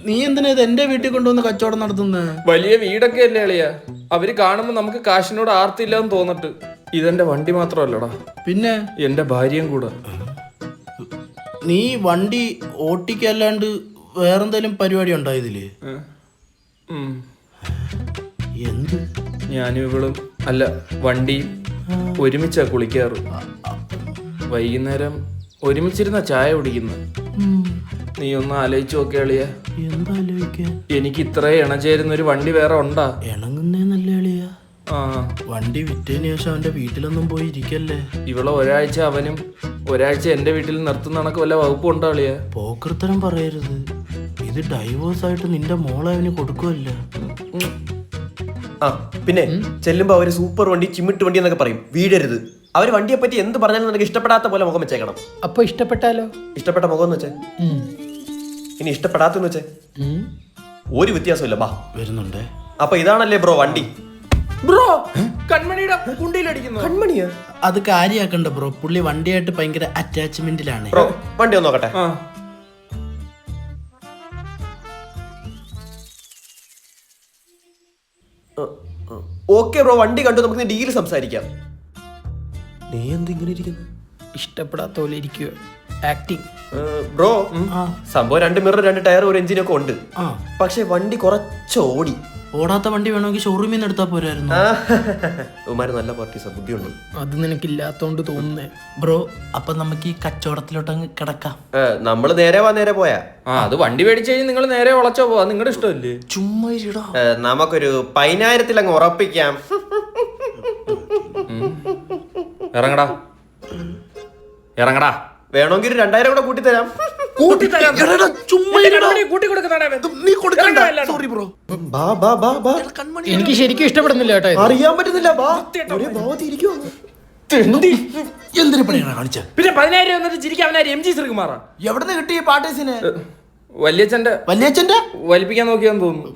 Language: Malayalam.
നീ എന്തിനാ ഇത് എന്റെ വീട്ടിൽ കൊണ്ടുവന്ന് കച്ചവടം നടത്തുന്നത്? വലിയ വീടൊക്കെ അല്ലേ അളിയാ, അവര് കാണുമ്പോ നമുക്ക് കാശിനോട് ആർത്തില്ലാന്ന് തോന്നിട്ട്. ഇതെന്റെ വണ്ടി മാത്രമല്ലടാ, പിന്നെ എന്റെ ഭാര്യയും കൂടെ. നീ വണ്ടി ഓട്ടിക്കല്ലാണ്ട് വേറെന്തെങ്കിലും പരിപാടി ഉണ്ടോ ഇതില്? എന്ത്? ഞാനും ഇവളും അല്ല വണ്ടിയും ഒരുമിച്ചാ കുളിക്കാറ്. വൈകുന്നേരം ഒരുമിച്ചിരുന്ന ചായ കുടിക്കുന്നത്. നീ ഒന്ന് ആലോചിച്ച് നോക്കിയ അളിയാ, എന്താലോചിക്കാൻ? എനിക്ക് ഇത്ര ഇണചേരുന്ന ഒരു വണ്ടി വേറെ ഉണ്ടാ? ഇണങ്ങുന്നേന്നല്ലേ അളിയാ? ആ, വണ്ടി വിറ്റതിന് ശേഷം അവന്റെ വീട്ടിലൊന്നും പോയി ഇരിക്കല്ലേ. ഇവളെ ഒരാഴ്ച അവനും ഒരാഴ്ച എന്റെ വീട്ടിൽ നിർത്തുന്ന കണക്ക് വല്ല വകുപ്പ് ഉണ്ടോ അളിയാ? പോക്കൃത്തരം പറയരുത്. ഇത് ഡൈവോഴ്സ് ആയിട്ട് നിന്റെ മോളെ അവന് കൊടുക്കുമല്ല. ആ പിന്നെ ചെല്ലുമ്പോ അവര് സൂപ്പർ വണ്ടി, ചിമ്മിട്ട് വണ്ടി എന്നൊക്കെ പറയും. വീടരുത്. അവര് വണ്ടിയെ പറ്റി എന്ത് പറഞ്ഞാലും നിനക്ക് ഇഷ്ടപ്പെടാത്ത പോലെ മുഖം വെച്ചേക്കണം. അപ്പൊ ഇഷ്ടപ്പെട്ടാലോ? ഇഷ്ടപ്പെട്ട മുഖം എന്ന് വെച്ചേ. ഇനി ഇഷ്ടപ്പെടാത്തെന്ന് വെച്ചേ ഒരു വ്യത്യാസമില്ല. ബാ വരുന്നുണ്ടേ. അപ്പൊ ഇതാണല്ലേ ബ്രോ വണ്ടി? ബ്രോ കൺമണിയുടെ കുണ്ടിയിലടിക്കുന്നു. കൺമണിയാ? അത് കാര്യാക്കണ്ട ബ്രോ. പുള്ളി വണ്ടിയായിട്ട് ഭയങ്കര അറ്റാച്ച്മെന്റിലാണ്. ബ്രോ വണ്ടി ഒന്ന് നോക്കട്ടെ. ഓക്കെ ബ്രോ, വണ്ടി കണ്ടു, നമുക്ക് ഡീൽ സംസാരിക്കാം. നീ എന്തിങ്ങനെ ഇരിക്കുന്നു? ഇഷ്ടപ്പെടാത്ത പോലെ ഇരിക്കുക. ആക്ടിങ്. ബ്രോ സംഭവം 2 മിറർ 2 ടയർ 1 എഞ്ചിനൊക്കെ ഉണ്ട്. പക്ഷെ വണ്ടി കുറച്ച് ഓടി. ഓടാത്ത വണ്ടി വേണമെങ്കിൽ ഷോറൂമിൽ നിന്ന് എടുത്താൽ പോരായിരുന്നു. ഉമാര് നല്ല പാർട്ടീസാ, ബുദ്ധിയുണ്ട്. അത് നിനക്കില്ലാത്തോണ്ട് തോന്നുന്നേ. ബ്രോ അപ്പൊ നമുക്ക് ഈ കച്ചവടത്തിലോട്ടങ്ങ് കിടക്കാം. നമ്മള് നേരെ പോയാ അത് വണ്ടി മേടിച്ചു കഴിഞ്ഞാൽ നിങ്ങൾ നേരെ വളച്ചോ പോവാ, നിങ്ങളുടെ ഇഷ്ടമല്ലേ? ചുമ്മാ ഇരിടാ. നമുക്കൊരു 10,000 അങ്ങ് ഉറപ്പിക്കാം. ഇറങ്ങടാ ഇറങ്ങടാ. വേണമെങ്കിൽ 2,000 കൂടെ കൂട്ടിത്തരാം. എനിക്ക് ശരിക്കും ഇഷ്ടപ്പെടുന്നില്ല കേട്ടോ ഇത്. അറിയാൻ പറ്റുന്നില്ല. ഒരേ ഭാവത്തിൽ ഇരിക്കുവാണ്. എന്തിനു പണിയാണ് കാണിച്ച? പിന്നെ 10,000 വന്നിട്ട് ചിരിക്കാൻ അവനാര് MG ശ്രീകുമാറാ? എവിടുന്ന് കിട്ടി പാട്ടേസിന്? വല്യച്ഛന്റെ വല്യച്ഛന്റെ വലിപ്പിക്കാൻ നോക്കിയാന്ന് തോന്നുന്നു.